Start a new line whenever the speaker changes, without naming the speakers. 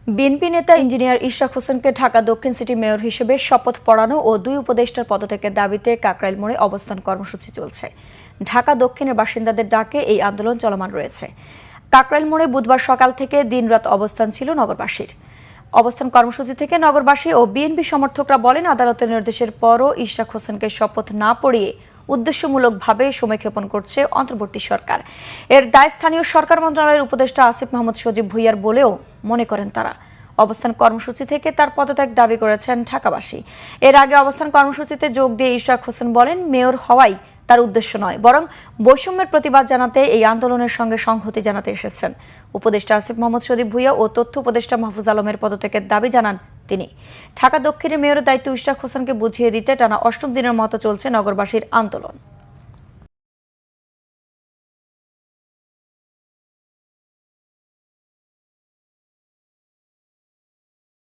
BNP নেতা engineer Ishraq হোসেনকে ঢাকা দক্ষিণ সিটি মেয়র হিসেবে শপথ পড়ানো ও 2 উপদেষ্টার পদত্যাগের দাবিতে কাকরাইল মোড়ে অবস্থান কর্মসূচি চলছে। ঢাকা দক্ষিণের বাসিন্দাদের ডাকে এই আন্দোলন চলমান রয়েছে। কাকরাইল মোড়ে বুধবার সকাল থেকে দিনরাত অবস্থান ছিল নগরবাসীর। অবস্থান কর্মসূচি থেকে নগরবাসী ও বিএনপি সমর্থকরা বলেন, আদালতের নির্দেশের পরও ইশরাক হোসেনকে শপথ না পড়িয়ে উদ্দেশ্যমূলকভাবে সময়ক্ষেপণ করছে অন্তর্বর্তী সরকার। এর দায় স্থানীয় সরকার মন্ত্রণালয়ের উপদেষ্টা আসিফ মাহমুদ সজীব ভুঁইয়ার বলেও মনে করেন তারা। অবস্থান কর্মসূচি থেকে তার পদত্যাগ দাবি করেছেন ঢাকাবাসী। এর আগে অবস্থান কর্মসূচিতে যোগ দিয়ে ইশরাক হোসেন বলেন, মেয়র হওয়াই তার উদ্দেশ্য নয়, বরং বৈষম্যের প্রতিবাদ জানাতে এই আন্দোলনের সঙ্গে সংহতি জানাতে এসেছেন। উপদেষ্টা আসিফ মাহমুদ সজীব ভুঁইয়া ও তথ্য উপদেষ্টা মাহফুজ আলমের পদত্যাগের দাবি জানান তিনি। ঢাকা দক্ষিণের মেয়রের দায়িত্ব ইশরাক হোসেনকে বুঝিয়ে দিতে টানা 8ম দিনের মতো চলছে নগরবাসীর আন্দোলন।